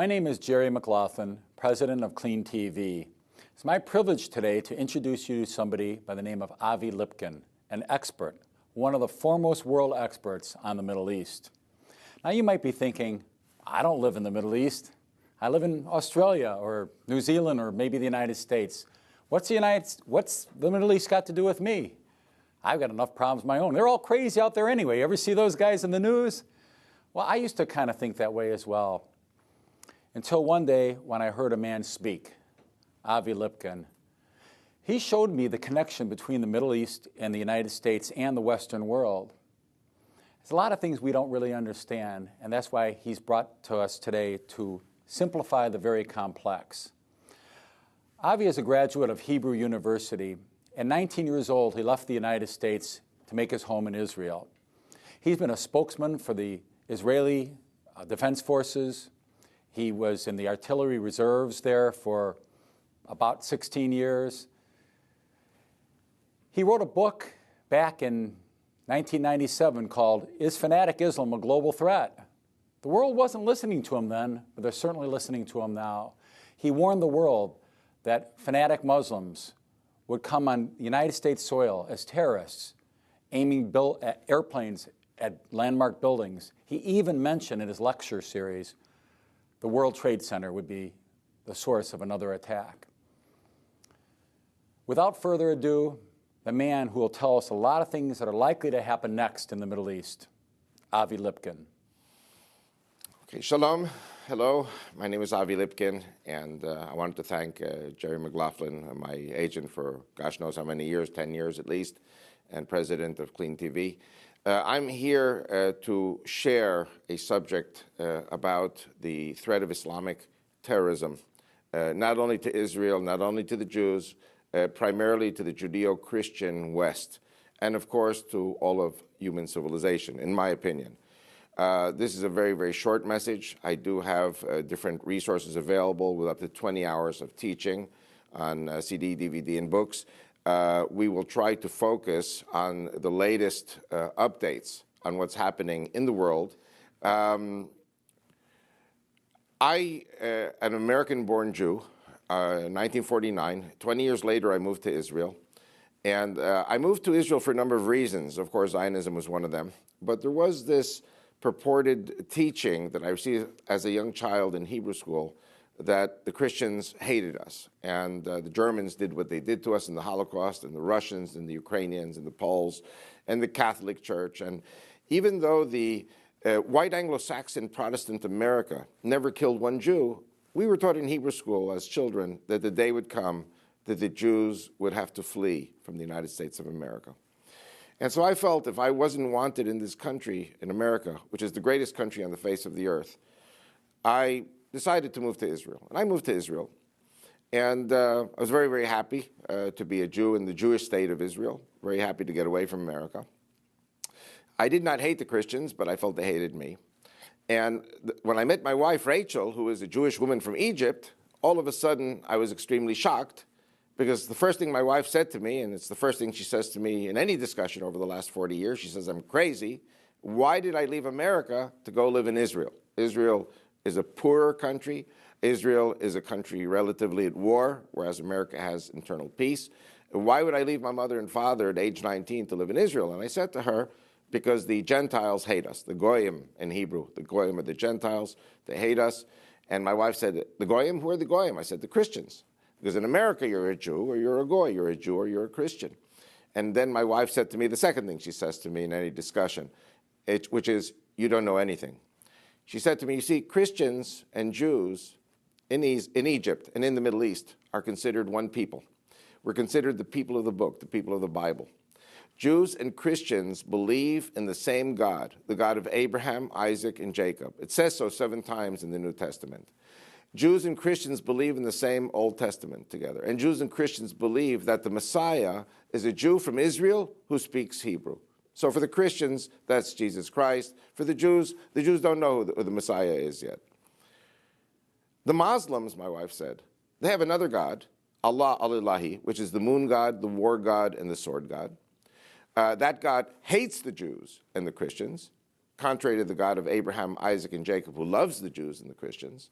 My name is Jerry McLaughlin, president of Clean TV. It's my privilege today to introduce you to somebody by the name of Avi Lipkin, an expert, one of the foremost world experts on the Middle East. Now you might be thinking, I don't live in the Middle East. I live in Australia or New Zealand or maybe the United States. What's the Middle East got to do with me? I've got enough problems of my own. They're all crazy out there anyway. You ever see those guys in the news? Well, I used to kind of think that way as well. Until one day when I heard a man speak, Avi Lipkin. He showed me the connection between the Middle East and the United States and the Western world. There's a lot of things we don't really understand, and that's why he's brought to us today to simplify the very complex. Avi is a graduate of Hebrew University. At 19 years old, he left the United States to make his home in Israel. He's been a spokesman for the Israeli Defense Forces. He was in the artillery reserves there for about 16 years. He wrote a book back in 1997 called Is Fanatic Islam a Global Threat? The world wasn't listening to him then, but they're certainly listening to him now. He warned the world that fanatic Muslims would come on United States soil as terrorists, aiming airplanes at landmark buildings. He even mentioned in his lecture series the World Trade Center would be the source of another attack. Without further ado, the man who will tell us a lot of things that are likely to happen next in the Middle East, Avi Lipkin. Okay, shalom. Hello, my name is Avi Lipkin, and I wanted to thank Jerry McLaughlin, my agent for gosh knows how many years, 10 years at least, and president of Clean TV. I'm here to share a subject about the threat of Islamic terrorism, not only to Israel, not only to the Jews, primarily to the Judeo-Christian West, and of course to all of human civilization, in my opinion. This is a very, very short message. I do have different resources available with up to 20 hours of teaching on CD, DVD, and books. We will try to focus on the latest updates on what's happening in the world. I'm an American-born Jew, 1949. 20 years later, I moved to Israel. And I moved to Israel for a number of reasons. Of course, Zionism was one of them. But there was this purported teaching that I received as a young child in Hebrew school that the Christians hated us, and the Germans did what they did to us in the Holocaust, and the Russians, and the Ukrainians, and the Poles, and the Catholic Church. And even though the white Anglo-Saxon Protestant America never killed one Jew, we were taught in Hebrew school as children that the day would come that the Jews would have to flee from the United States of America. And so I felt if I wasn't wanted in this country, in America, which is the greatest country on the face of the earth, I decided to move to Israel. And I moved to Israel. And I was very, very happy to be a Jew in the Jewish state of Israel, very happy to get away from America. I did not hate the Christians, but I felt they hated me. And when I met my wife, Rachel, who is a Jewish woman from Egypt, all of a sudden I was extremely shocked, because the first thing my wife said to me, and it's the first thing she says to me in any discussion over the last 40 years, she says, I'm crazy. Why did I leave America to go live in Israel? Israel is a poorer country. Israel is a country relatively at war, whereas America has internal peace. Why would I leave my mother and father at age 19 to live in Israel? And I said to her, because the Gentiles hate us, the Goyim in Hebrew. The Goyim are the Gentiles. They hate us. And my wife said, the Goyim? Who are the Goyim? I said, the Christians. Because in America, you're a Jew or you're a Goy. You're a Jew or you're a Christian. And then my wife said to me, the second thing she says to me in any discussion, which is, you don't know anything. She said to me, you see, Christians and Jews in Egypt and in the Middle East are considered one people. We're considered the people of the book, the people of the Bible. Jews and Christians believe in the same God, the God of Abraham, Isaac, and Jacob. It says so 7 times in the New Testament. Jews and Christians believe in the same Old Testament together. And Jews and Christians believe that the Messiah is a Jew from Israel who speaks Hebrew. So for the Christians, that's Jesus Christ. For the Jews don't know who the Messiah is yet. The Muslims, my wife said, they have another God, Allah al-Ilahi, which is the moon god, the war god, and the sword god. That God hates the Jews and the Christians. contrary to the God of Abraham, Isaac, and Jacob, who loves the Jews and the Christians.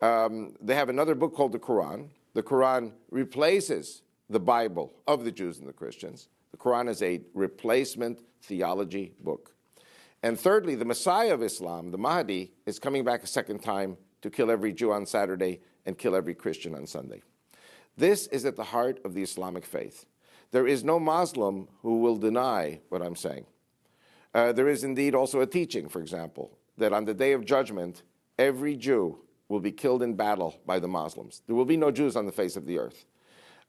They have another book called the Quran. The Quran replaces the Bible of the Jews and the Christians. The Quran is a replacement theology book. And thirdly, the Messiah of Islam, the Mahdi, is coming back a second time to kill every Jew on Saturday and kill every Christian on Sunday. This is at the heart of the Islamic faith. There is no Muslim who will deny what I'm saying. There is indeed also a teaching, for example, that on the day of judgment, every Jew will be killed in battle by the Muslims. There will be no Jews on the face of the earth.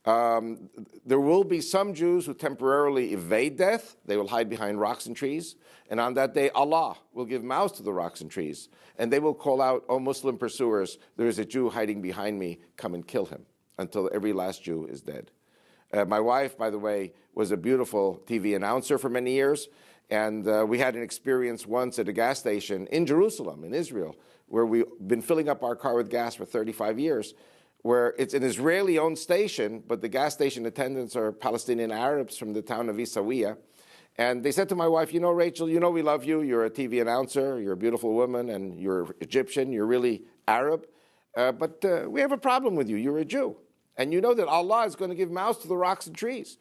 There will be some Jews who temporarily evade death. They will hide behind rocks and trees. And on that day, Allah will give mouths to the rocks and trees. And they will call out, "O Muslim pursuers, there is a Jew hiding behind me. Come and kill him," until every last Jew is dead. My wife, by the way, was a beautiful TV announcer for many years. And we had an experience once at a gas station in Jerusalem, in Israel, where we've been filling up our car with gas for 35 years, where it's an Israeli-owned station, but the gas station attendants are Palestinian Arabs from the town of Isawiya. And they said to my wife, "You know, Rachel, you know we love you. You're a TV announcer. You're a beautiful woman, and you're Egyptian. You're really Arab. But we have a problem with you. You're a Jew. And you know that Allah is going to give mouths to the rocks and trees.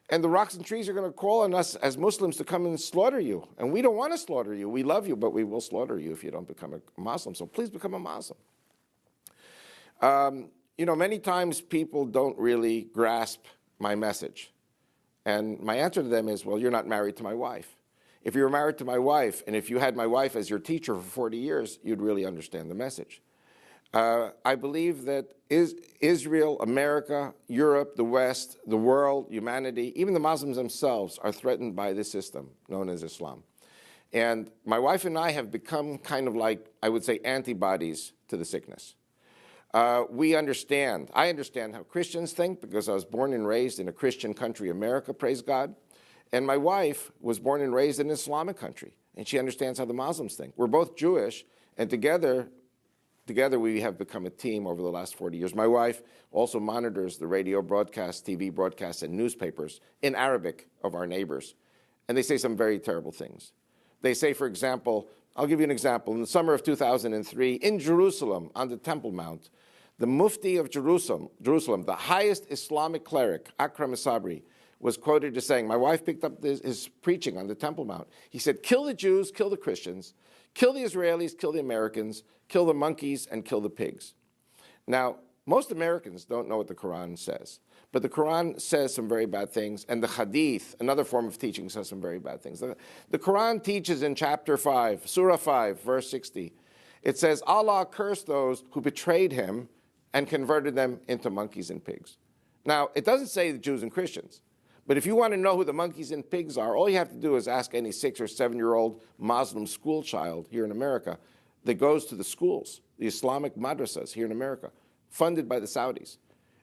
And the rocks and trees are going to call on us as Muslims to come and slaughter you. And we don't want to slaughter you. We love you, but we will slaughter you if you don't become a Muslim. So please become a Muslim." You know, many times people don't really grasp my message. And my answer to them is, well, you're not married to my wife. If you were married to my wife, and if you had my wife as your teacher for 40 years, you'd really understand the message. I believe that Israel, America, Europe, the West, the world, humanity, even the Muslims themselves are threatened by this system known as Islam. And my wife and I have become kind of like, I would say, antibodies to the sickness. I understand how Christians think because I was born and raised in a Christian country, America, praise God. And my wife was born and raised in an Islamic country, and she understands how the Muslims think. We're both Jewish, and together we have become a team over the last 40 years. My wife also monitors the radio broadcasts, TV broadcasts, and newspapers in Arabic of our neighbors, and they say some very terrible things. They say, for example, I'll give you an example. In the summer of 2003, in Jerusalem, on the Temple Mount, the Mufti of Jerusalem, the highest Islamic cleric, Akram Sabri, was quoted as saying, my wife picked up his preaching on the Temple Mount. He said, "Kill the Jews, kill the Christians, kill the Israelis, kill the Americans, kill the monkeys, and kill the pigs." Now, most Americans don't know what the Quran says, but the Quran says some very bad things, and the Hadith, another form of teaching, says some very bad things. The Quran teaches in chapter 5, Surah 5, verse 60, it says, Allah cursed those who betrayed him and converted them into monkeys and pigs. Now, it doesn't say the Jews and Christians, but if you want to know who the monkeys and pigs are, all you have to do is ask any 6 or 7-year-old Muslim school child here in America that goes to the schools, the Islamic madrasas here in America, funded by the Saudis.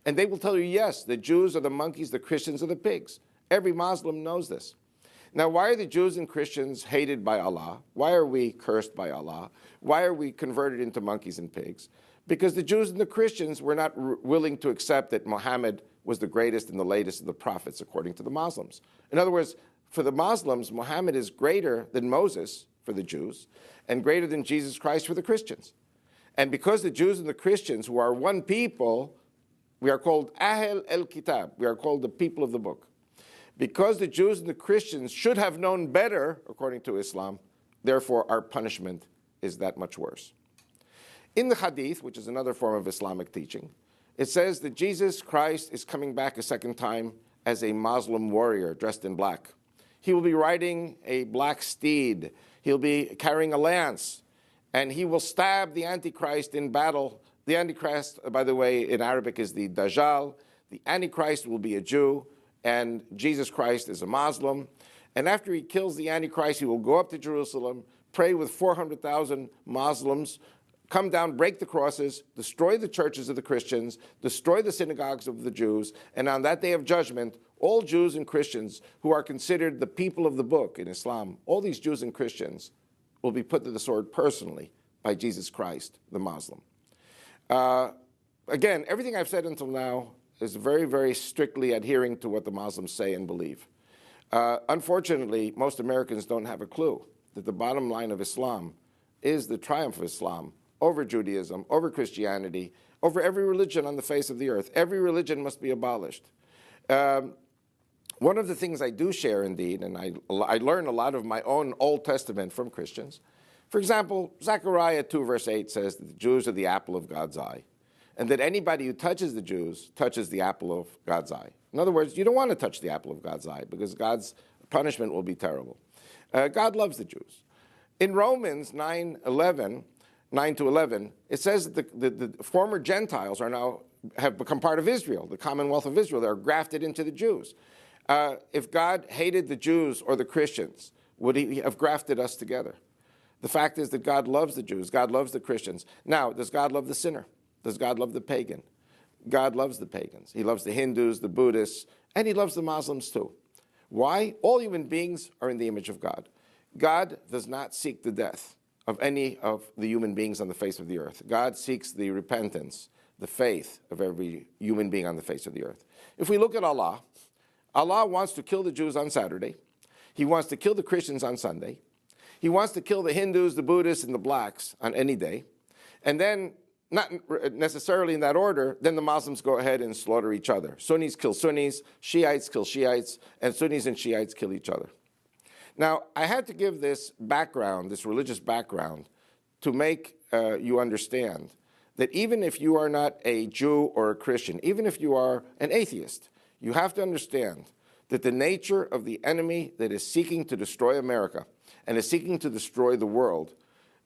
And they will tell you, yes, the Jews are the monkeys, the Christians are the pigs. Every Muslim knows this. Now, why are the Jews and Christians hated by Allah? Why are we cursed by Allah? Why are we converted into monkeys and pigs? Because the Jews and the Christians were not willing to accept that Muhammad was the greatest and the latest of the prophets, according to the Muslims. In other words, for the Muslims, Muhammad is greater than Moses for the Jews and greater than Jesus Christ for the Christians. And because the Jews and the Christians, who are one people, we are called Ahl el-Kitab, we are called the people of the book. Because the Jews and the Christians should have known better, according to Islam, therefore our punishment is that much worse. In the Hadith, which is another form of Islamic teaching, it says that Jesus Christ is coming back a second time as a Muslim warrior dressed in black. He will be riding a black steed. He'll be carrying a lance, and he will stab the Antichrist in battle. The Antichrist, by the way, in Arabic is the Dajjal. The Antichrist will be a Jew, and Jesus Christ is a Muslim. And after he kills the Antichrist, he will go up to Jerusalem, pray with 400,000 Muslims, come down, break the crosses, destroy the churches of the Christians, destroy the synagogues of the Jews, and on that day of judgment, all Jews and Christians who are considered the people of the book in Islam, all these Jews and Christians will be put to the sword personally by Jesus Christ, the Muslim. Again, everything I've said until now is very, very strictly adhering to what the Muslims say and believe. Unfortunately, most Americans don't have a clue that the bottom line of Islam is the triumph of Islam over Judaism, over Christianity, over every religion on the face of the earth. Every religion must be abolished. One of the things I do share, indeed, and I learn a lot of my own Old Testament from Christians. For example, Zechariah 2, verse 8 says that the Jews are the apple of God's eye, and that anybody who touches the Jews touches the apple of God's eye. In other words, you don't want to touch the apple of God's eye because God's punishment will be terrible. God loves the Jews. In Romans 9 to 11, it says that the former Gentiles have become part of Israel, the commonwealth of Israel. They're grafted into the Jews. If God hated the Jews or the Christians, would he have grafted us together? The fact is that God loves the Jews. God loves the Christians. Now, does God love the sinner? Does God love the pagan? God loves the pagans. He loves the Hindus, the Buddhists, and he loves the Muslims too. Why? All human beings are in the image of God. God does not seek the death of any of the human beings on the face of the earth. God seeks the repentance, the faith of every human being on the face of the earth. If we look at Allah, Allah wants to kill the Jews on Saturday. He wants to kill the Christians on Sunday. He wants to kill the Hindus, the Buddhists, and the blacks on any day. And then, not necessarily in that order, then the Muslims go ahead and slaughter each other. Sunnis kill Sunnis, Shiites kill Shiites, and Sunnis and Shiites kill each other. Now, I had to give this background, this religious background, to make you understand that even if you are not a Jew or a Christian, even if you are an atheist, you have to understand that the nature of the enemy that is seeking to destroy America and is seeking to destroy the world,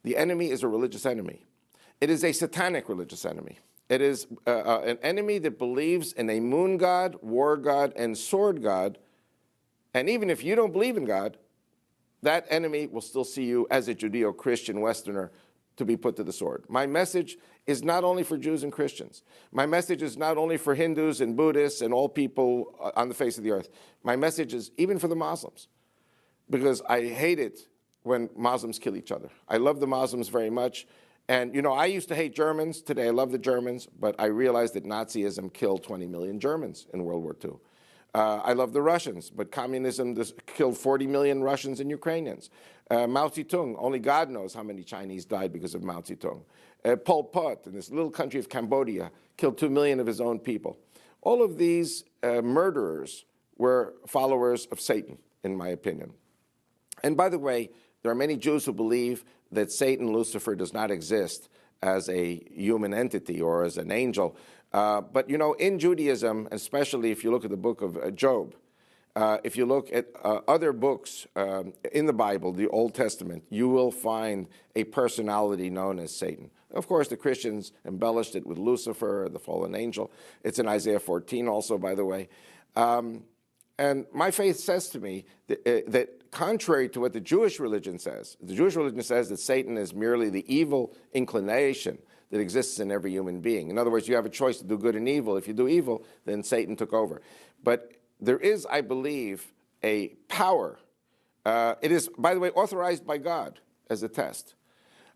the enemy is a religious enemy. It is a satanic religious enemy. It is an enemy that believes in a moon god, war god, and sword god. And even if you don't believe in God, that enemy will still see you as a Judeo-Christian Westerner to be put to the sword. My message is not only for Jews and Christians. My message is not only for Hindus and Buddhists and all people on the face of the earth. My message is even for the Muslims, because I hate it when Muslims kill each other. I love the Muslims very much. And, you know, I used to hate Germans. Today I love the Germans. But I realized that Nazism killed 20 million Germans in World War II. I love the Russians, but communism killed 40 million Russians and Ukrainians. Mao Zedong, only God knows how many Chinese died because of Mao Zedong. Pol Pot, in this little country of Cambodia, killed 2 million of his own people. All of these murderers were followers of Satan, in my opinion. And by the way, there are many Jews who believe that Satan, Lucifer, does not exist as a human entity or as an angel. But, you know, in Judaism, especially if you look at the book of Job, if you look at other books in the Bible, the Old Testament, you will find a personality known as Satan. Of course, the Christians embellished it with Lucifer, the fallen angel. It's in Isaiah 14 also, by the way. And my faith says to me that contrary to what the Jewish religion says that Satan is merely the evil inclination that exists in every human being. In other words, you have a choice to do good and evil. If you do evil, then Satan took over. But there is, I believe, a power. It is, by the way, authorized by God as a test.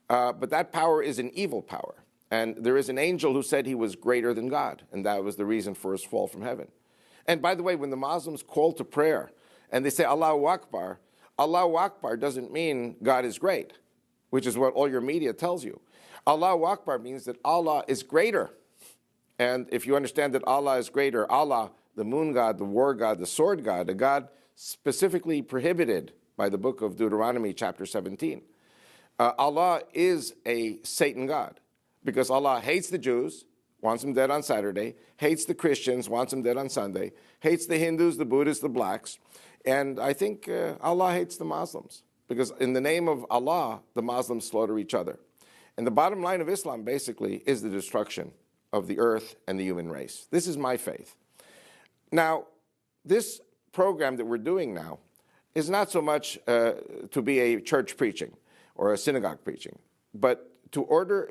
But that power is an evil power. And there is an angel who said he was greater than God, and that was the reason for his fall from heaven. And by the way, when the Muslims call to prayer and they say Allahu Akbar doesn't mean God is great, which is what all your media tells you. Allahu Akbar means that Allah is greater. And if you understand that Allah is greater, Allah, the moon god, the war god, the sword god, a god specifically prohibited by the book of Deuteronomy chapter 17. Allah is a Satan god because Allah hates the Jews, wants them dead on Saturday, hates the Christians, wants them dead on Sunday, hates the Hindus, the Buddhists, the blacks. And I think Allah hates the Muslims because in the name of Allah, the Muslims slaughter each other. And the bottom line of Islam basically is the destruction of the earth and the human race. This is my faith. Now, this program that we're doing now is not so much to be a church preaching or a synagogue preaching, but in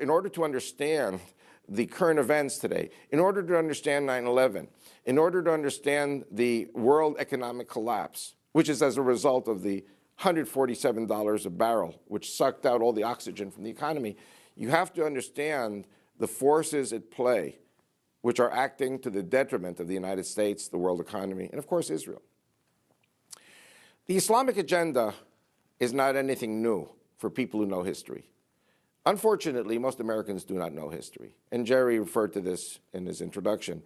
order to understand the current events today, in order to understand 9/11, in order to understand the world economic collapse, which is as a result of the $147 a barrel, which sucked out all the oxygen from the economy, you have to understand the forces at play, which are acting to the detriment of the United States, the world economy, and of course Israel. The Islamic agenda is not anything new for people who know history. Unfortunately, most Americans do not know history. And Jerry referred to this in his introduction.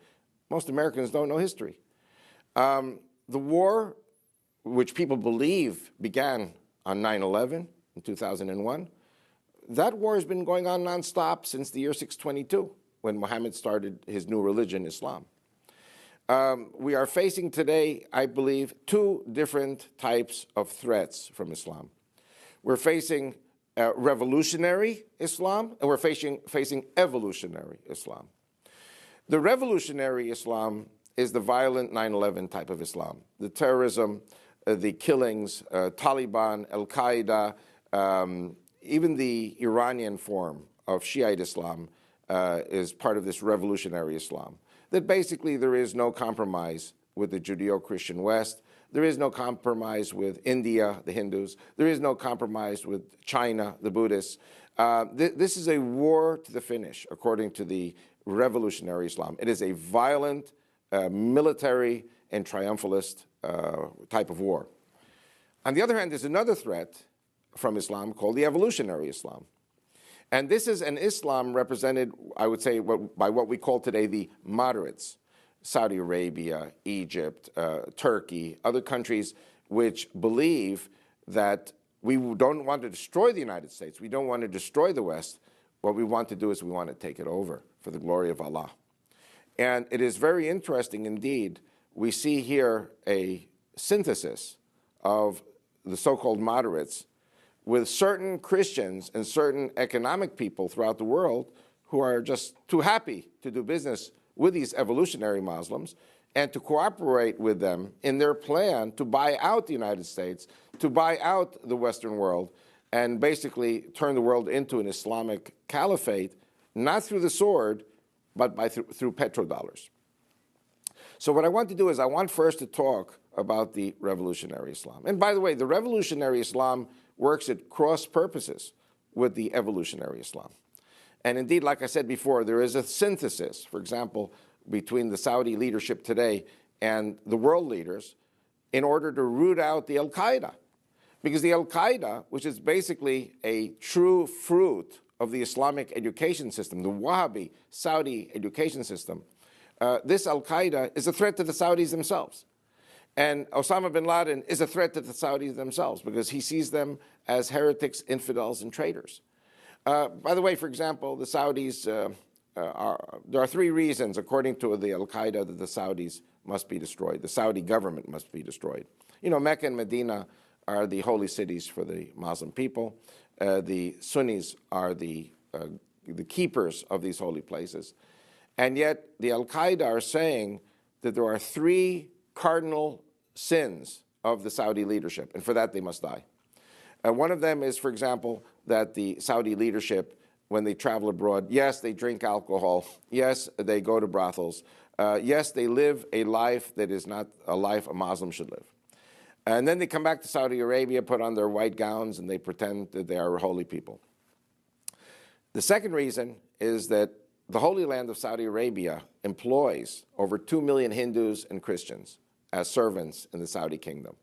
Most Americans don't know history. The war, which people believe began on 9/11 in 2001, that war has been going on nonstop since the year 622, when Muhammad started his new religion, Islam. We are facing today, I believe, two different types of threats from Islam. We're facing revolutionary Islam, and we're facing evolutionary Islam. The revolutionary Islam is the violent 9/11 type of Islam, the terrorism, the killings, Taliban, Al-Qaeda, even the Iranian form of Shiite Islam is part of this revolutionary Islam. That basically there is no compromise with the Judeo-Christian West. There is no compromise with India, the Hindus. There is no compromise with China, the Buddhists. This is a war to the finish, according to the revolutionary Islam. It is a violent, military, and triumphalist type of war. On the other hand, there's another threat from Islam called the evolutionary Islam. And this is an Islam represented, I would say, by what we call today the moderates. Saudi Arabia, Egypt, Turkey, other countries which believe that we don't want to destroy the United States. We don't want to destroy the West. What we want to do is we want to take it over for the glory of Allah. And it is very interesting indeed. We see here a synthesis of the so-called moderates with certain Christians and certain economic people throughout the world who are just too happy to do business with these evolutionary Muslims and to cooperate with them in their plan to buy out the United States, to buy out the Western world, and basically turn the world into an Islamic caliphate, not through the sword, but through petrodollars. So what I want to do is I want first to talk about the revolutionary Islam. And by the way, the revolutionary Islam works at cross purposes with the evolutionary Islam. And indeed, like I said before, there is a synthesis, for example, between the Saudi leadership today and the world leaders in order to root out the Al-Qaeda. Because the Al-Qaeda, which is basically a true fruit of the Islamic education system, the Wahhabi Saudi education system, this Al-Qaeda is a threat to the Saudis themselves. And Osama bin Laden is a threat to the Saudis themselves because he sees them as heretics, infidels, and traitors. By the way, for example, the Saudis, there are three reasons, according to the Al-Qaeda, that the Saudis must be destroyed. The Saudi government must be destroyed. You know, Mecca and Medina are the holy cities for the Muslim people. The Sunnis are the keepers of these holy places. And yet, the Al-Qaeda are saying that there are three cardinal sins of the Saudi leadership, and for that they must die. One of them is, for example, that the Saudi leadership, when they travel abroad, yes, they drink alcohol, yes, they go to brothels, yes, they live a life that is not a life a Muslim should live. And then they come back to Saudi Arabia, put on their white gowns, and they pretend that they are holy people. The second reason is that the Holy Land of Saudi Arabia employs over 2 million Hindus and Christians as servants in the Saudi kingdom.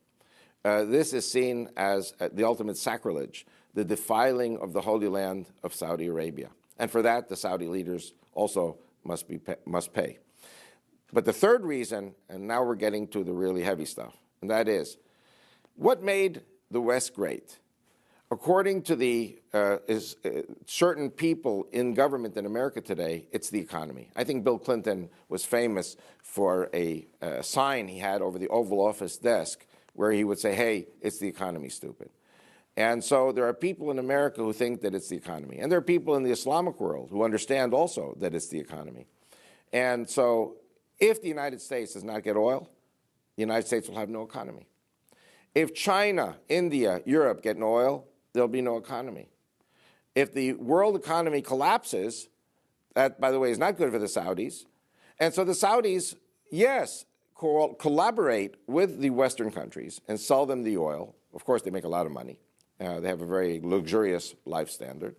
This is seen as the ultimate sacrilege, the defiling of the Holy Land of Saudi Arabia. And for that, the Saudi leaders also must pay. But the third reason, and now we're getting to the really heavy stuff, and that is, what made the West great? According to the certain people in government in America today, it's the economy. I think Bill Clinton was famous for a sign he had over the Oval Office desk where he would say, hey, it's the economy, stupid. And so there are people in America who think that it's the economy. And there are people in the Islamic world who understand also that it's the economy. And so if the United States does not get oil, the United States will have no economy. If China, India, Europe get no oil, there'll be no economy. If the world economy collapses, that, by the way, is not good for the Saudis. And so the Saudis, yes, collaborate with the Western countries and sell them the oil. Of course, they make a lot of money. They have a very luxurious life standard.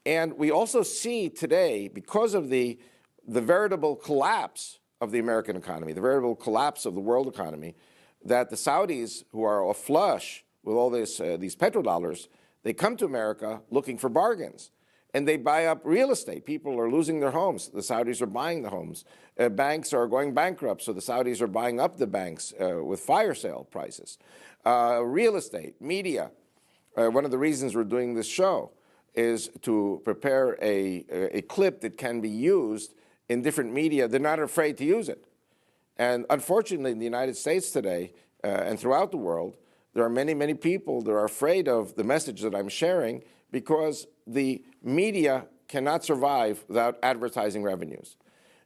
And we also see today, because of the veritable collapse of the American economy, the veritable collapse of the world economy, that the Saudis, who are flush with all these petrodollars, they come to America looking for bargains. And they buy up real estate. People are losing their homes. The Saudis are buying the homes. Banks are going bankrupt, so the Saudis are buying up the banks with fire sale prices. Real estate, media. One of the reasons we're doing this show is to prepare a clip that can be used in different media. They're not afraid to use it. And unfortunately, in the United States today and throughout the world, there are many, many people that are afraid of the message that I'm sharing because the media cannot survive without advertising revenues.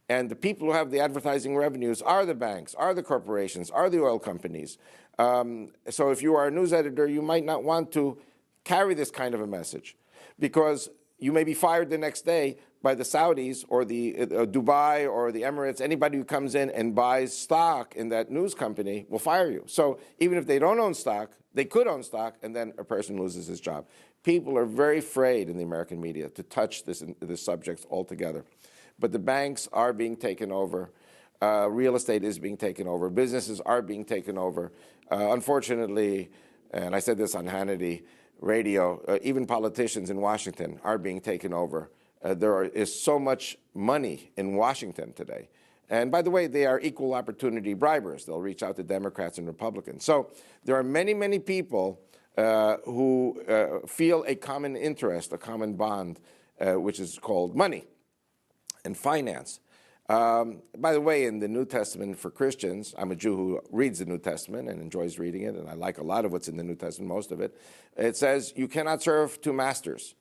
And the people who have the advertising revenues are the banks, are the corporations, are the oil companies. So if you are a news editor, you might not want to carry this kind of a message because you may be fired the next day by the Saudis or the Dubai or the Emirates. Anybody who comes in and buys stock in that news company will fire you. So even if they don't own stock, they could own stock, and then a person loses his job. People are very afraid in the American media to touch this subject altogether. But the banks are being taken over. Real estate is being taken over. Businesses are being taken over. Unfortunately, and I said this on Hannity radio, even politicians in Washington are being taken over. There is so much money in Washington today. And by the way, they are equal opportunity bribers. They'll reach out to Democrats and Republicans. So there are many, many people who feel a common interest, a common bond, which is called money and finance. By the way, in the New Testament for Christians, I'm a Jew who reads the New Testament and enjoys reading it, and I like a lot of what's in the New Testament, most of it. It says you cannot serve two masters.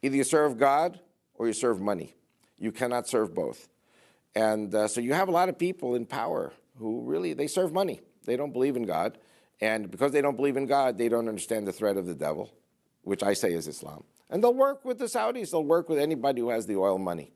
Either you serve God or you serve money. You cannot serve both. And so you have a lot of people in power who really, they serve money. They don't believe in God. And because they don't believe in God, they don't understand the threat of the devil, which I say is Islam. And they'll work with the Saudis. They'll work with anybody who has the oil money.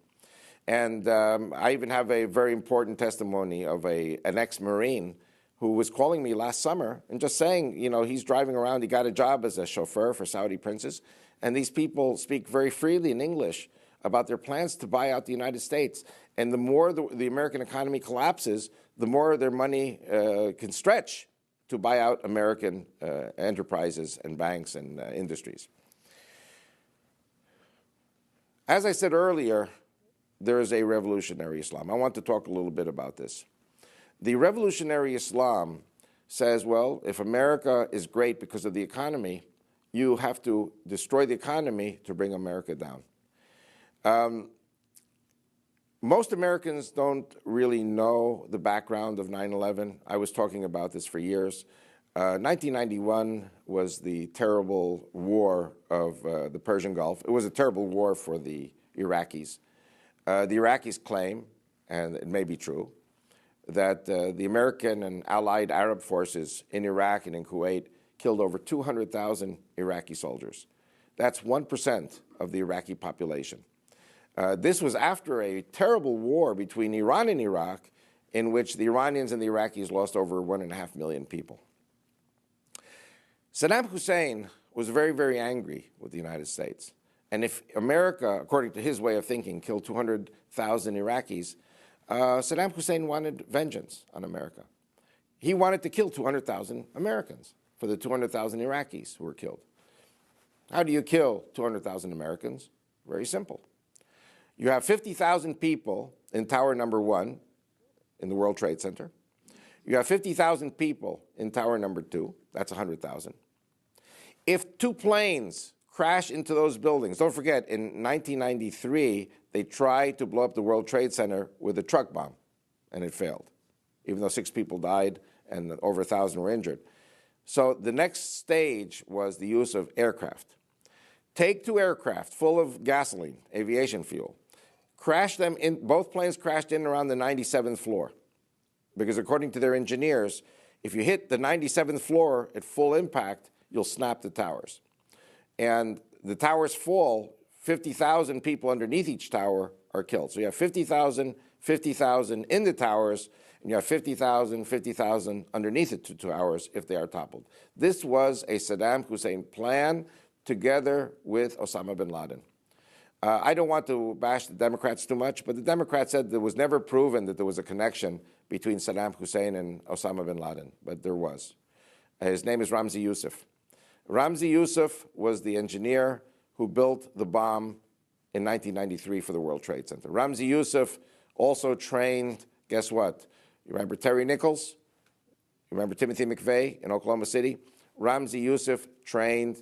And I even have a very important testimony of an ex-Marine who was calling me last summer and just saying, you know, he's driving around. He got a job as a chauffeur for Saudi princes. And these people speak very freely in English about their plans to buy out the United States. And the more the American economy collapses, the more their money can stretch to buy out American enterprises and banks and industries. As I said earlier, there is a revolutionary Islam. I want to talk a little bit about this. The revolutionary Islam says, well, if America is great because of the economy, you have to destroy the economy to bring America down. Most Americans don't really know the background of 9/11. I was talking about this for years. 1991 was the terrible war of the Persian Gulf. It was a terrible war for the Iraqis. The Iraqis claim, and it may be true, that the American and allied Arab forces in Iraq and in Kuwait killed over 200,000 Iraqi soldiers. That's 1% of the Iraqi population. This was after a terrible war between Iran and Iraq, in which the Iranians and the Iraqis lost over 1.5 million people. Saddam Hussein was very, very angry with the United States. And if America, according to his way of thinking, killed 200,000 Iraqis, Saddam Hussein wanted vengeance on America. He wanted to kill 200,000 Americans for the 200,000 Iraqis who were killed. How do you kill 200,000 Americans? Very simple. You have 50,000 people in Tower Number 1 in the World Trade Center. You have 50,000 people in Tower Number 2. That's 100,000. If two planes crash into those buildings, don't forget, in 1993, they tried to blow up the World Trade Center with a truck bomb, and it failed, even though 6 people died and over 1,000 were injured. So the next stage was the use of aircraft. Take 2 aircraft full of gasoline, aviation fuel, crash them in, both planes crashed in around the 97th floor, because according to their engineers, if you hit the 97th floor at full impact, you'll snap the towers. And the towers fall, 50,000 people underneath each tower are killed. So you have 50,000, 50,000 in the towers, and you have 50,000, 50,000 underneath the 2 towers if they are toppled. This was a Saddam Hussein plan together with Osama bin Laden. I don't want to bash the Democrats too much, but the Democrats said there was never proven that there was a connection between Saddam Hussein and Osama bin Laden, but there was. His name is Ramzi Youssef. Ramzi Youssef was the engineer who built the bomb in 1993 for the World Trade Center. Ramzi Youssef also trained, guess what? You remember Terry Nichols? You remember Timothy McVeigh in Oklahoma City? Ramzi Youssef trained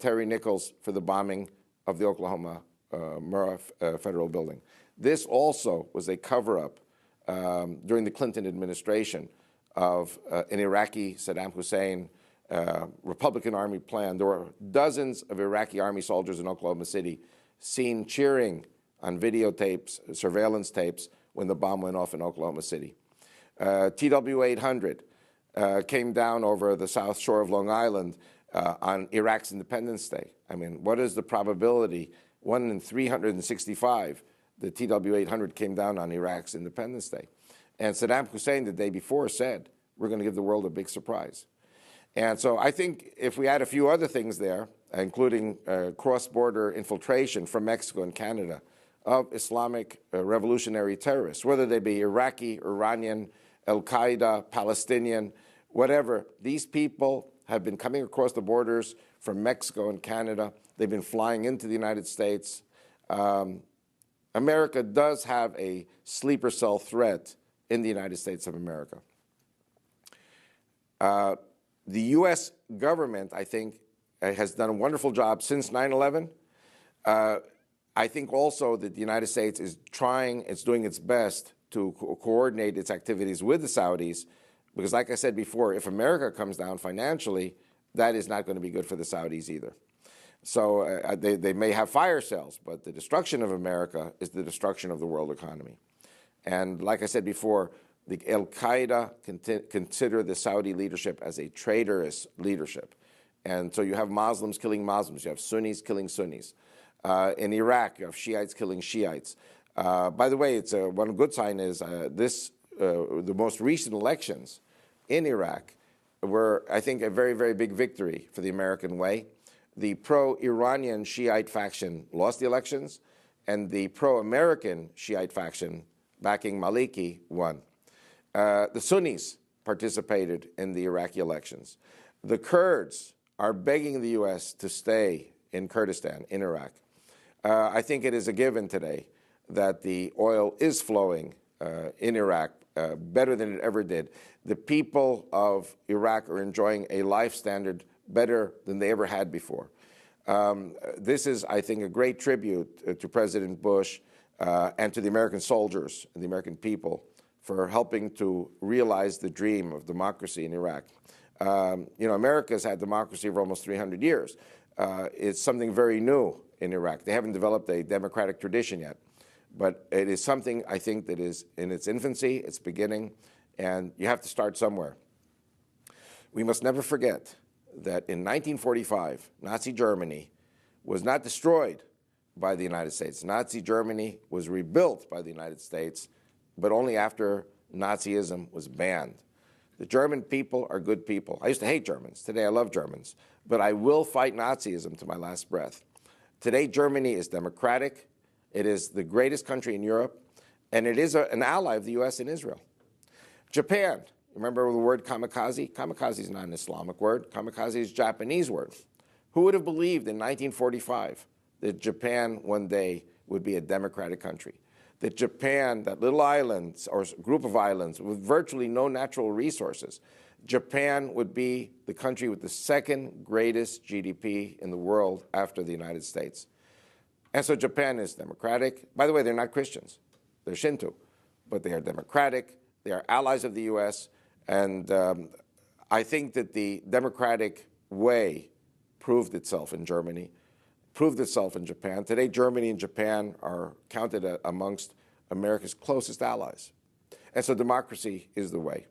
Terry Nichols for the bombing of the Oklahoma Murrah Federal Building. This also was a cover-up during the Clinton administration of an Iraqi Saddam Hussein Republican Army plan. There were dozens of Iraqi Army soldiers in Oklahoma City seen cheering on videotapes, surveillance tapes, when the bomb went off in Oklahoma City. TW-800 came down over the south shore of Long Island on Iraq's Independence Day. I mean, what is the probability? 1 in 365, the TW-800 came down on Iraq's Independence Day. And Saddam Hussein the day before said, we're going to give the world a big surprise. And so I think if we add a few other things there, including cross-border infiltration from Mexico and Canada of Islamic revolutionary terrorists, whether they be Iraqi, Iranian, Al-Qaeda, Palestinian, whatever, these people have been coming across the borders from Mexico and Canada. They've been flying into the United States. America does have a sleeper cell threat in the United States of America. The U.S. government, I think, has done a wonderful job since 9/11. I think also that the United States is doing its best to coordinate its activities with the Saudis, because like I said before, if America comes down financially, that is not going to be good for the Saudis either. So they may have fire sales, but the destruction of America is the destruction of the world economy. And like I said before, the Al-Qaeda consider the Saudi leadership as a traitorous leadership. And so you have Muslims killing Muslims, you have Sunnis killing Sunnis. In Iraq, you have Shiites killing Shiites. By the way, it's one good sign is the most recent elections in Iraq were, I think, a very, very big victory for the American way. The pro-Iranian Shiite faction lost the elections, and the pro-American Shiite faction backing Maliki won. The Sunnis participated in the Iraqi elections. The Kurds are begging the U.S. to stay in Kurdistan, in Iraq. I think it is a given today that the oil is flowing in Iraq better than it ever did. The people of Iraq are enjoying a life standard better than they ever had before. This is, I think, a great tribute to President Bush and to the American soldiers and the American people for helping to realize the dream of democracy in Iraq. America's had democracy for almost 300 years. It's something very new in Iraq. They haven't developed a democratic tradition yet, but it is something, I think, that is in its infancy, its beginning, and you have to start somewhere. We must never forget that in 1945, Nazi Germany was not destroyed by the United States. Nazi Germany was rebuilt by the United States, but only after Nazism was banned. The German people are good people. I used to hate Germans. Today I love Germans. But I will fight Nazism to my last breath. Today Germany is democratic. It is the greatest country in Europe. And it is an ally of the U.S. and Israel. Japan. Remember the word kamikaze? Kamikaze is not an Islamic word. Kamikaze is a Japanese word. Who would have believed in 1945 that Japan one day would be a democratic country? That Japan, that little island or group of islands with virtually no natural resources, Japan would be the country with the second greatest GDP in the world after the United States. And so Japan is democratic. By the way, they're not Christians. They're Shinto. But they are democratic. They are allies of the U.S. And I think that the democratic way proved itself in Germany, proved itself in Japan. Today, Germany and Japan are counted amongst America's closest allies. And so democracy is the way.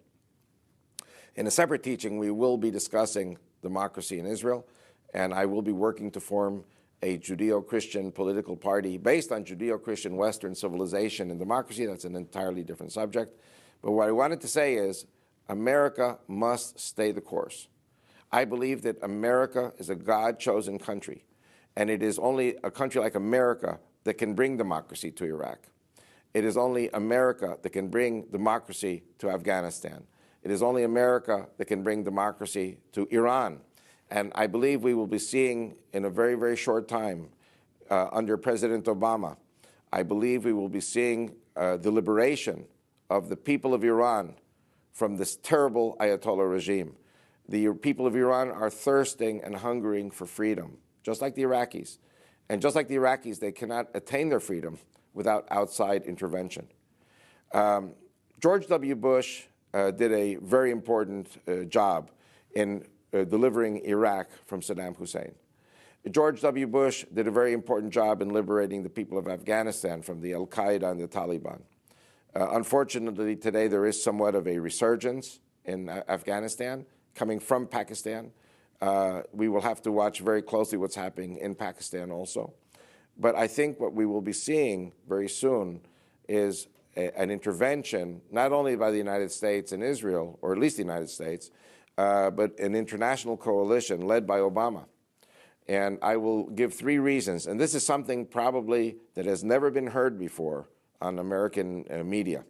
In a separate teaching, we will be discussing democracy in Israel, and I will be working to form a Judeo-Christian political party based on Judeo-Christian Western civilization and democracy. That's an entirely different subject. But what I wanted to say is America must stay the course. I believe that America is a God-chosen country. And it is only a country like America that can bring democracy to Iraq. It is only America that can bring democracy to Afghanistan. It is only America that can bring democracy to Iran. And I believe we will be seeing in a very, very short time, under President Obama, I believe we will be seeing the liberation of the people of Iran from this terrible Ayatollah regime. The people of Iran are thirsting and hungering for freedom, just like the Iraqis. And just like the Iraqis, they cannot attain their freedom without outside intervention. George W. Bush did a very important job in delivering Iraq from Saddam Hussein. George W. Bush did a very important job in liberating the people of Afghanistan from the Al-Qaeda and the Taliban. Unfortunately, today there is somewhat of a resurgence in Afghanistan coming from Pakistan. We will have to watch very closely what's happening in Pakistan also. But I think what we will be seeing very soon is an intervention, not only by the United States and Israel, or at least the United States, but an international coalition led by Obama. And I will give 3 reasons. And this is something probably that has never been heard before on American media.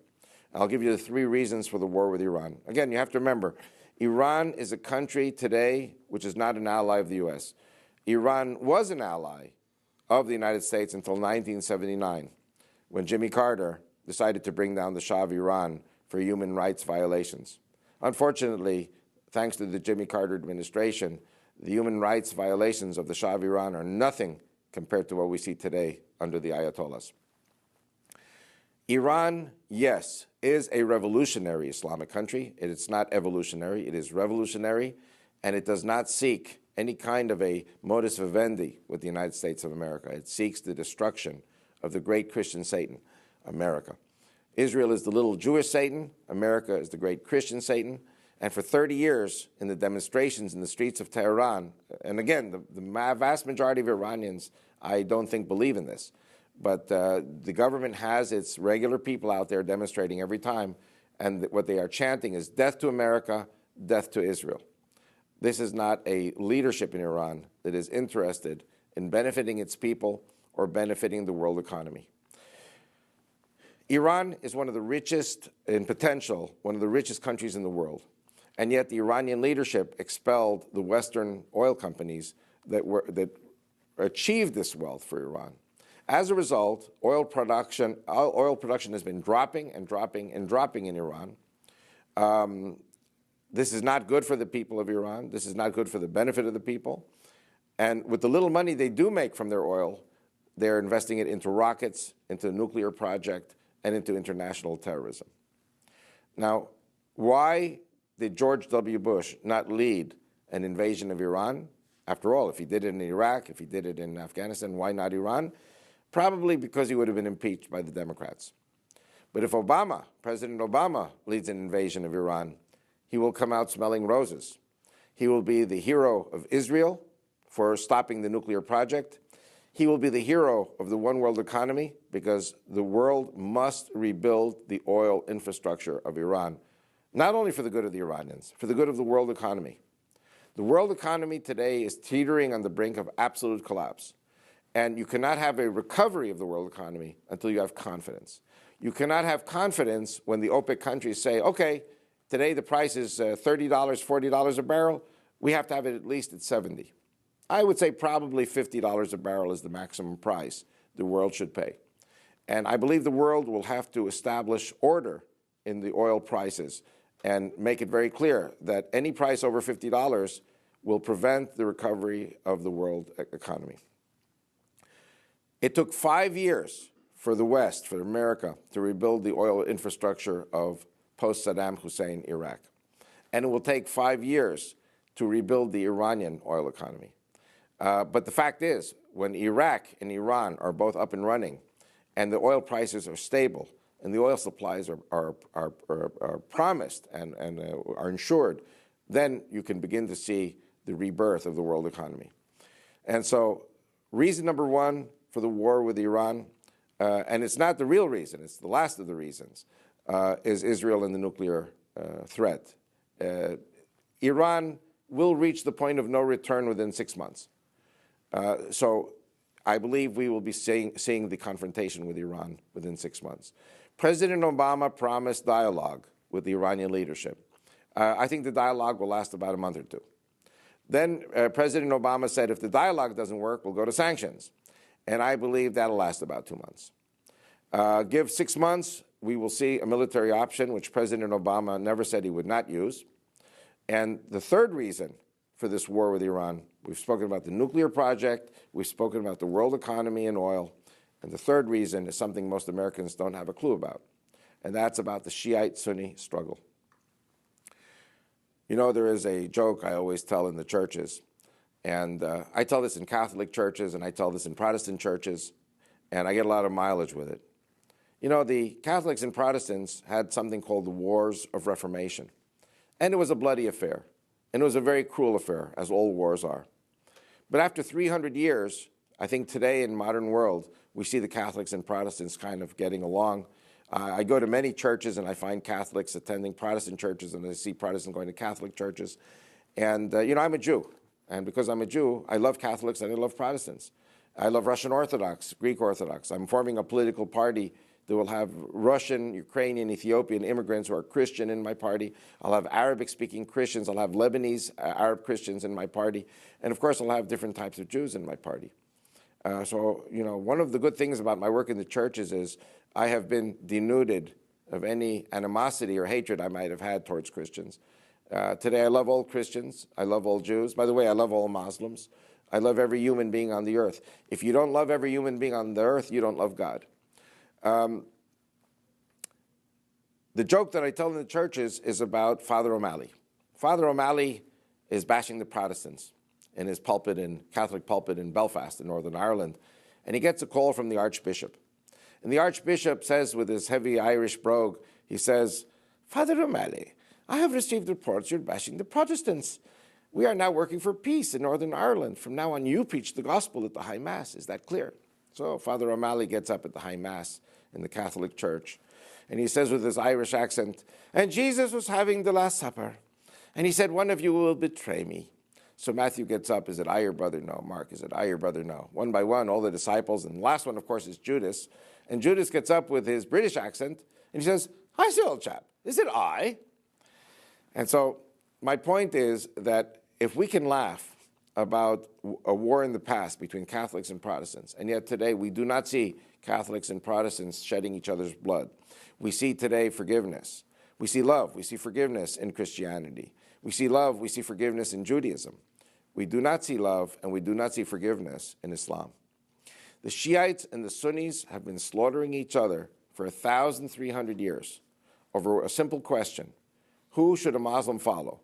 I'll give you the 3 reasons for the war with Iran. Again, you have to remember, Iran is a country today which is not an ally of the U.S. Iran was an ally of the United States until 1979, when Jimmy Carter decided to bring down the Shah of Iran for human rights violations. Unfortunately, thanks to the Jimmy Carter administration, the human rights violations of the Shah of Iran are nothing compared to what we see today under the Ayatollahs. Iran, yes, is a revolutionary Islamic country. It's not evolutionary. It is revolutionary, and it does not seek any kind of a modus vivendi with the United States of America. It seeks the destruction of the great Christian Satan, America. Israel is the little Jewish Satan. America is the great Christian Satan. And for 30 years, in the demonstrations in the streets of Tehran, and again, the vast majority of Iranians, I don't think, believe in this, but the government has its regular people out there demonstrating every time, and what they are chanting is death to America, death to Israel. This is not a leadership in Iran that is interested in benefiting its people or benefiting the world economy. Iran is one of the richest, in potential, one of the richest countries in the world. And yet the Iranian leadership expelled the Western oil companies that achieved this wealth for Iran. As a result, oil production has been dropping and dropping and dropping in Iran. This is not good for the people of Iran. This is not good for the benefit of the people. And with the little money they do make from their oil, they're investing it into rockets, into a nuclear project, and into international terrorism. Now, why did George W. Bush not lead an invasion of Iran? After all, if he did it in Iraq, if he did it in Afghanistan, why not Iran? Probably because he would have been impeached by the Democrats. But if Obama, President Obama, leads an invasion of Iran, he will come out smelling roses. He will be the hero of Israel for stopping the nuclear project. He will be the hero of the one world economy because the world must rebuild the oil infrastructure of Iran, not only for the good of the Iranians, for the good of the world economy. The world economy today is teetering on the brink of absolute collapse. And you cannot have a recovery of the world economy until you have confidence. You cannot have confidence when the OPEC countries say, okay, today the price is $30, $40 a barrel. We have to have it at least at 70. I would say probably $50 a barrel is the maximum price the world should pay. And I believe the world will have to establish order in the oil prices and make it very clear that any price over $50 will prevent the recovery of the world economy. It took 5 years for the West, for America, to rebuild the oil infrastructure of post-Saddam Hussein Iraq. And it will take 5 years to rebuild the Iranian oil economy. But the fact is, when Iraq and Iran are both up and running, and the oil prices are stable, and the oil supplies are promised and are insured, then you can begin to see the rebirth of the world economy. And so reason number one for the war with Iran, and it's not the real reason, it's the last of the reasons, is Israel and the nuclear threat. Iran will reach the point of no return within 6 months. So I believe we will be seeing the confrontation with Iran within 6 months. President Obama promised dialogue with the Iranian leadership. I think the dialogue will last about a month or two. Then President Obama said, if the dialogue doesn't work, we'll go to sanctions. And I believe that'll last about 2 months. Give 6 months, we will see a military option, which President Obama never said he would not use. And the third reason for this war with Iran, we've spoken about the nuclear project, we've spoken about the world economy and oil, and the third reason is something most Americans don't have a clue about, and that's about the Shiite-Sunni struggle. You know, there is a joke I always tell in the churches, and I tell this in Catholic churches, and I tell this in Protestant churches, and I get a lot of mileage with it. You know, the Catholics and Protestants had something called the Wars of Reformation, and it was a bloody affair, and it was a very cruel affair, as all wars are. But after 300 years, I think today in modern world, we see the Catholics and Protestants kind of getting along. I go to many churches, and I find Catholics attending Protestant churches, and I see Protestants going to Catholic churches. And, you know, I'm a Jew. And because I'm a Jew, I love Catholics and I love Protestants. I love Russian Orthodox, Greek Orthodox. I'm forming a political party that will have Russian, Ukrainian, Ethiopian immigrants who are Christian in my party. I'll have Arabic-speaking Christians. I'll have Lebanese Arab Christians in my party. And, of course, I'll have different types of Jews in my party. So, you know, one of the good things about my work in the churches is I have been denuded of any animosity or hatred I might have had towards Christians. Today, I love all Christians. I love all Jews. By the way, I love all Muslims. I love every human being on the earth. If you don't love every human being on the earth, you don't love God. The joke that I tell in the churches is about Father O'Malley. Father O'Malley is bashing the Protestants in his pulpit, in Catholic pulpit in Belfast in Northern Ireland, and he gets a call from the Archbishop. And the Archbishop says with his heavy Irish brogue, he says, Father O'Malley, I have received reports you're bashing the Protestants. We are now working for peace in Northern Ireland. From now on, you preach the gospel at the High Mass. Is that clear? So Father O'Malley gets up at the High Mass in the Catholic Church, and he says with his Irish accent, and Jesus was having the Last Supper, and he said, one of you will betray me. So Matthew gets up, is it I, your brother? No. Mark, is it I, your brother? No. One by one, all the disciples, and the last one, of course, is Judas. And Judas gets up with his British accent, and he says, I say, old chap, is it I? And so my point is that if we can laugh about a war in the past between Catholics and Protestants, and yet today we do not see Catholics and Protestants shedding each other's blood. We see today forgiveness. We see love. We see forgiveness in Christianity. We see love. We see forgiveness in Judaism. We do not see love and we do not see forgiveness in Islam. The Shiites and the Sunnis have been slaughtering each other for 1,300 years over a simple question. Who should a Muslim follow?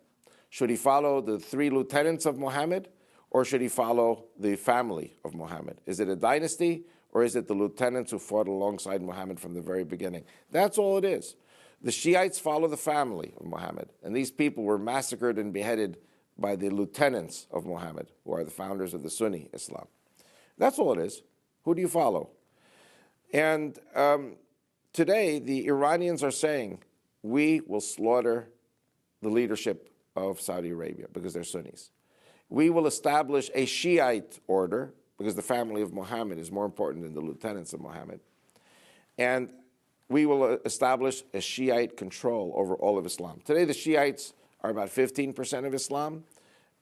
Should he follow the 3 lieutenants of Muhammad, or should he follow the family of Muhammad? Is it a dynasty, or is it the lieutenants who fought alongside Muhammad from the very beginning? That's all it is. The Shiites follow the family of Muhammad, and these people were massacred and beheaded by the lieutenants of Muhammad, who are the founders of the Sunni Islam. That's all it is. Who do you follow? And today, the Iranians are saying, we will slaughter the leadership of Saudi Arabia because they're Sunnis. We will establish a Shiite order because the family of Muhammad is more important than the lieutenants of Muhammad. And we will establish a Shiite control over all of Islam. Today, the Shiites are about 15% of Islam,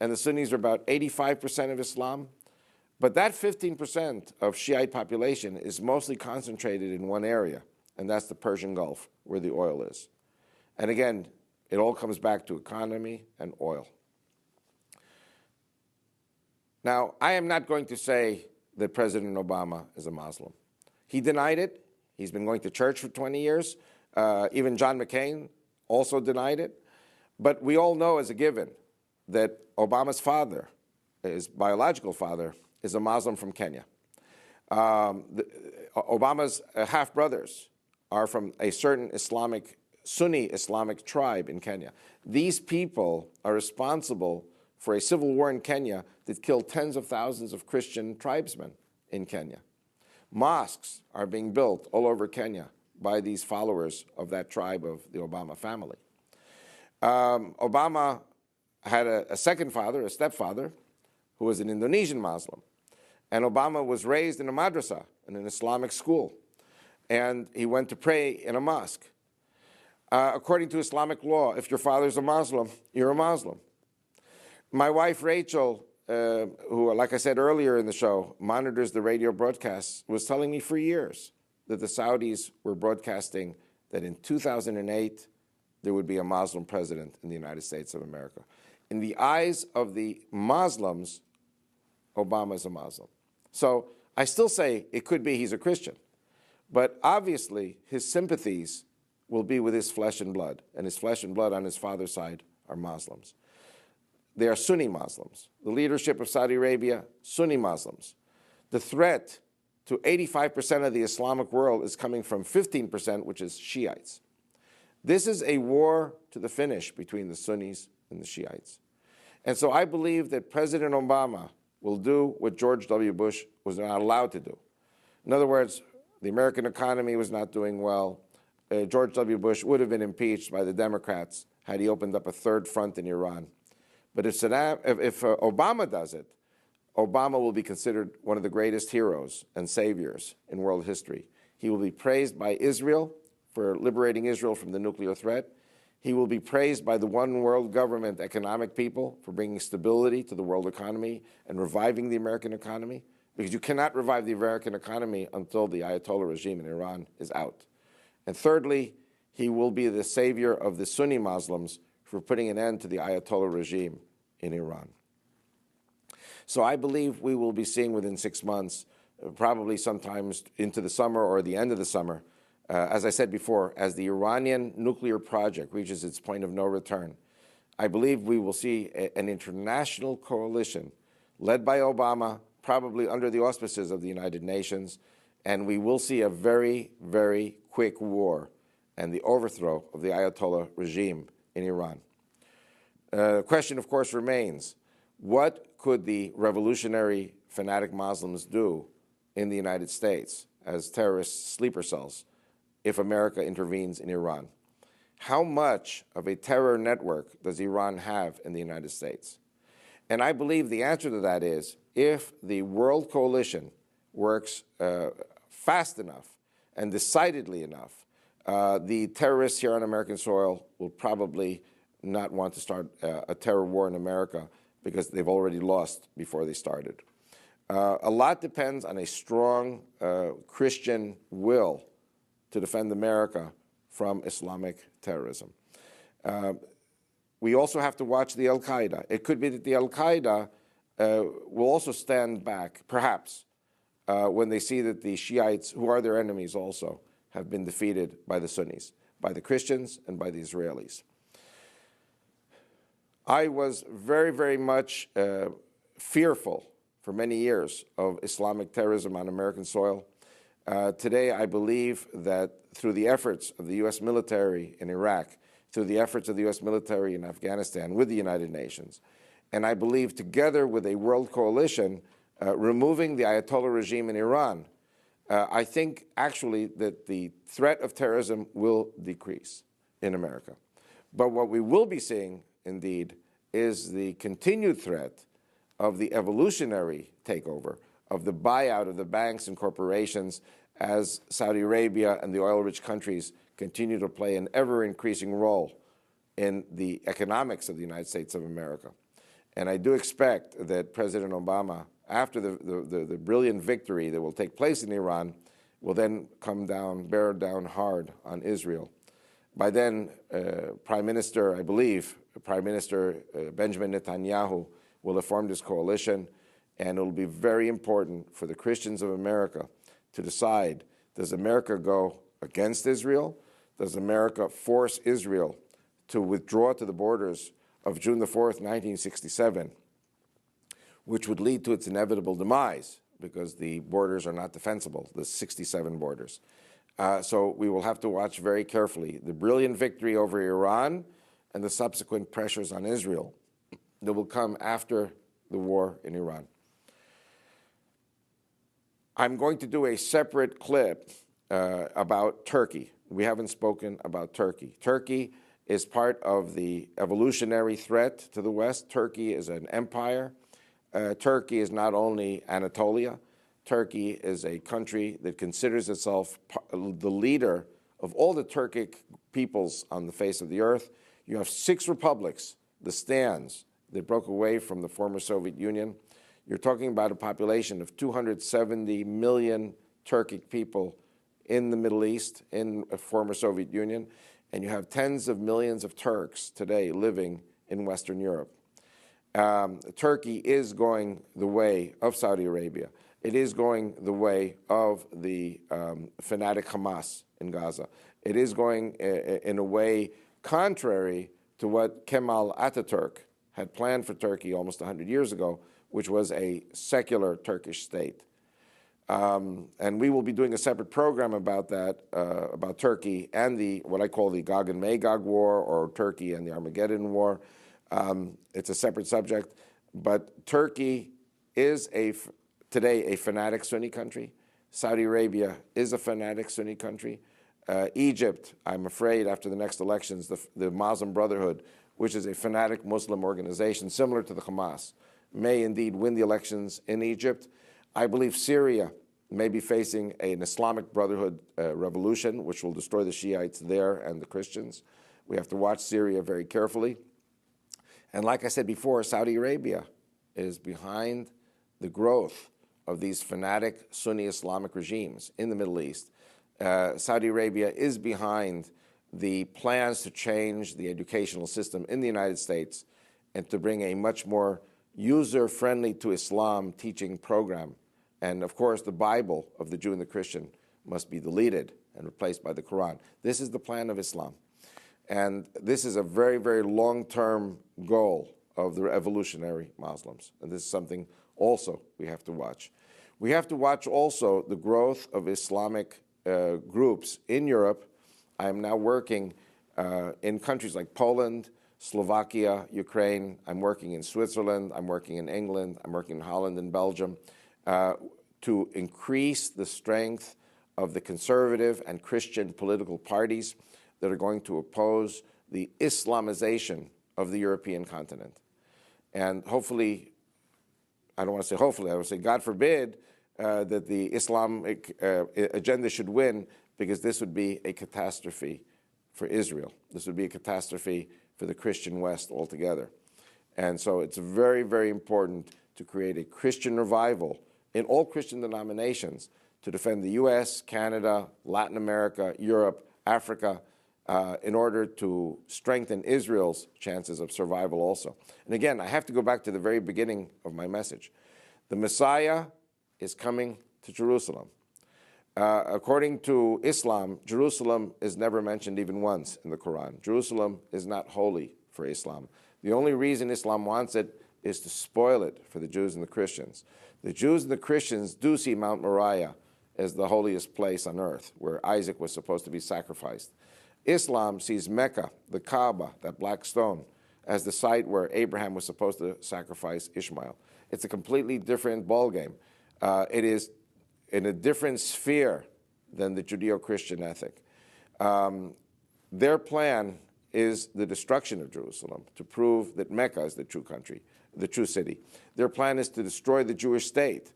and the Sunnis are about 85% of Islam. But that 15% of Shiite population is mostly concentrated in one area, and that's the Persian Gulf, where the oil is. And again, it all comes back to economy and oil. Now, I am not going to say that President Obama is a Muslim. He denied it. He's been going to church for 20 years. Even John McCain also denied it. But we all know as a given that Obama's father, his biological father, is a Muslim from Kenya. Obama's half-brothers are from a certain Sunni Islamic tribe in Kenya. These people are responsible for a civil war in Kenya that killed tens of thousands of Christian tribesmen in Kenya. Mosques are being built all over Kenya by these followers of that tribe of the Obama family. Obama had a second father, a stepfather, who was an Indonesian Muslim. And Obama was raised in a madrasa, in an Islamic school. And he went to pray in a mosque. According to Islamic law, if your father's a Muslim, you're a Muslim. My wife, Rachel, who, like I said earlier in the show, monitors the radio broadcasts, was telling me for years that the Saudis were broadcasting that in 2008, there would be a Muslim president in the United States of America. In the eyes of the Muslims, Obama is a Muslim. So I still say it could be he's a Christian. But obviously, his sympathies will be with his flesh and blood. And his flesh and blood on his father's side are Muslims. They are Sunni Muslims. The leadership of Saudi Arabia, Sunni Muslims. The threat to 85% of the Islamic world is coming from 15%, which is Shiites. This is a war to the finish between the Sunnis and the Shiites. And so I believe that President Obama will do what George W. Bush was not allowed to do. In other words, the American economy was not doing well. George W. Bush would have been impeached by the Democrats had he opened up a third front in Iran. But if Obama does it, Obama will be considered one of the greatest heroes and saviors in world history. He will be praised by Israel for liberating Israel from the nuclear threat. He will be praised by the one world government economic people for bringing stability to the world economy and reviving the American economy, because you cannot revive the American economy until the Ayatollah regime in Iran is out. And thirdly, he will be the savior of the Sunni Muslims for putting an end to the Ayatollah regime in Iran. So I believe we will be seeing within 6 months, probably sometimes into the summer or the end of the summer, as I said before, as the Iranian nuclear project reaches its point of no return, I believe we will see an international coalition led by Obama, probably under the auspices of the United Nations, and we will see a very, very quick war and the overthrow of the Ayatollah regime in Iran. The question, of course, remains, what could the revolutionary fanatic Muslims do in the United States as terrorist sleeper cells if America intervenes in Iran? How much of a terror network does Iran have in the United States? And I believe the answer to that is, if the world coalition works fast enough and decidedly enough, the terrorists here on American soil will probably not want to start a terror war in America because they've already lost before they started. A lot depends on a strong Christian will to defend America from Islamic terrorism. We also have to watch the Al-Qaeda. It could be that the Al-Qaeda will also stand back, perhaps, when they see that the Shiites, who are their enemies also, have been defeated by the Sunnis, by the Christians and by the Israelis. I was very, very much fearful for many years of Islamic terrorism on American soil. Today, I believe that through the efforts of the U.S. military in Iraq, through the efforts of the U.S. military in Afghanistan with the United Nations, and I believe together with a world coalition removing the Ayatollah regime in Iran, I think actually that the threat of terrorism will decrease in America. But what we will be seeing, indeed, is the continued threat of the evolutionary takeover, of the buyout of the banks and corporations as Saudi Arabia and the oil-rich countries continue to play an ever-increasing role in the economics of the United States of America. And I do expect that President Obama, after the brilliant victory that will take place in Iran, will then bear down hard on Israel. By then, Prime Minister, I believe, Prime Minister Benjamin Netanyahu will have formed his coalition, and it will be very important for the Christians of America to decide, does America go against Israel? Does America force Israel to withdraw to the borders of June the 4th, 1967, which would lead to its inevitable demise because the borders are not defensible, the 67 borders. So we will have to watch very carefully the brilliant victory over Iran and the subsequent pressures on Israel that will come after the war in Iran. I'm going to do a separate clip about Turkey. We haven't spoken about Turkey. Turkey is part of the evolutionary threat to the West. Turkey is an empire. Turkey is not only Anatolia. Turkey is a country that considers itself the leader of all the Turkic peoples on the face of the earth. You have 6 republics, the Stans, that broke away from the former Soviet Union. You're talking about a population of 270 million Turkic people in the Middle East, in a former Soviet Union, and you have tens of millions of Turks today living in Western Europe. Turkey is going the way of Saudi Arabia. It is going the way of the fanatic Hamas in Gaza. It is going in a way contrary to what Kemal Ataturk had planned for Turkey almost 100 years ago, which was a secular Turkish state. And we will be doing a separate program about that, about Turkey and what I call the Gog and Magog War, or Turkey and the Armageddon War. It's a separate subject, but Turkey is today a fanatic Sunni country. Saudi Arabia is a fanatic Sunni country. Egypt, I'm afraid, after the next elections, the Muslim Brotherhood, which is a fanatic Muslim organization similar to the Hamas, may indeed win the elections in Egypt. I believe Syria may be facing an Islamic Brotherhood revolution, which will destroy the Shiites there and the Christians. We have to watch Syria very carefully. And like I said before, Saudi Arabia is behind the growth of these fanatic Sunni Islamic regimes in the Middle East. Saudi Arabia is behind the plans to change the educational system in the United States and to bring a much more user-friendly to Islam teaching program. And of course, the Bible of the Jew and the Christian must be deleted and replaced by the Quran. This is the plan of Islam. And this is a very, very long-term goal of the evolutionary Muslims. And this is something also we have to watch. We have to watch also the growth of Islamic groups in Europe. I am now working in countries like Poland, Slovakia, Ukraine. I'm working in Switzerland. I'm working in England. I'm working in Holland and Belgium to increase the strength of the conservative and Christian political parties that are going to oppose the Islamization of the European continent. And hopefully, I don't want to say hopefully, I would say God forbid that the Islamic agenda should win, because this would be a catastrophe for Israel. This would be a catastrophe for the Christian West altogether. And so it's very, very important to create a Christian revival in all Christian denominations to defend the U.S., Canada, Latin America, Europe, Africa, in order to strengthen Israel's chances of survival also. And again, I have to go back to the very beginning of my message. The Messiah is coming to Jerusalem. According to Islam, Jerusalem is never mentioned even once in the Quran. Jerusalem is not holy for Islam. The only reason Islam wants it is to spoil it for the Jews and the Christians. The Jews and the Christians do see Mount Moriah as the holiest place on earth, where Isaac was supposed to be sacrificed. Islam sees Mecca, the Kaaba, that black stone, as the site where Abraham was supposed to sacrifice Ishmael. It's a completely different ballgame. It is in a different sphere than the Judeo-Christian ethic. Their plan is the destruction of Jerusalem, to prove that Mecca is the true country, the true city. Their plan is to destroy the Jewish state,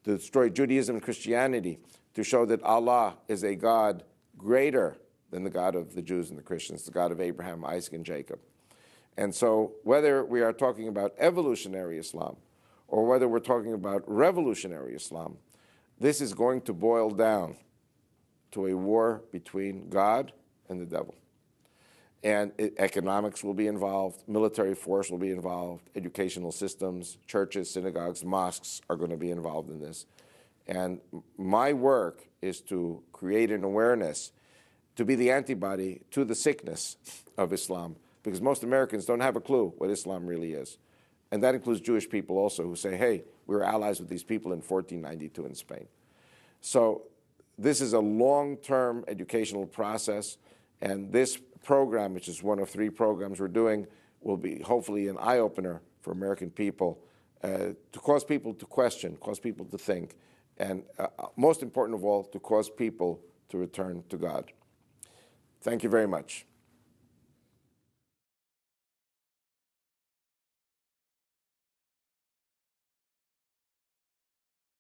to destroy Judaism and Christianity, to show that Allah is a God greater than the God of the Jews and the Christians, the God of Abraham, Isaac, and Jacob. And so whether we are talking about evolutionary Islam or whether we're talking about revolutionary Islam, this is going to boil down to a war between God and the devil. And economics will be involved, military force will be involved, educational systems, churches, synagogues, mosques are going to be involved in this. And my work is to create an awareness, to be the antibody to the sickness of Islam, because most Americans don't have a clue what Islam really is. And that includes Jewish people also, who say, hey, we were allies with these people in 1492 in Spain. So this is a long-term educational process, and this program, which is one of 3 programs we're doing, will be hopefully an eye-opener for American people, to cause people to question, cause people to think, and most important of all, to cause people to return to God. Thank you very much.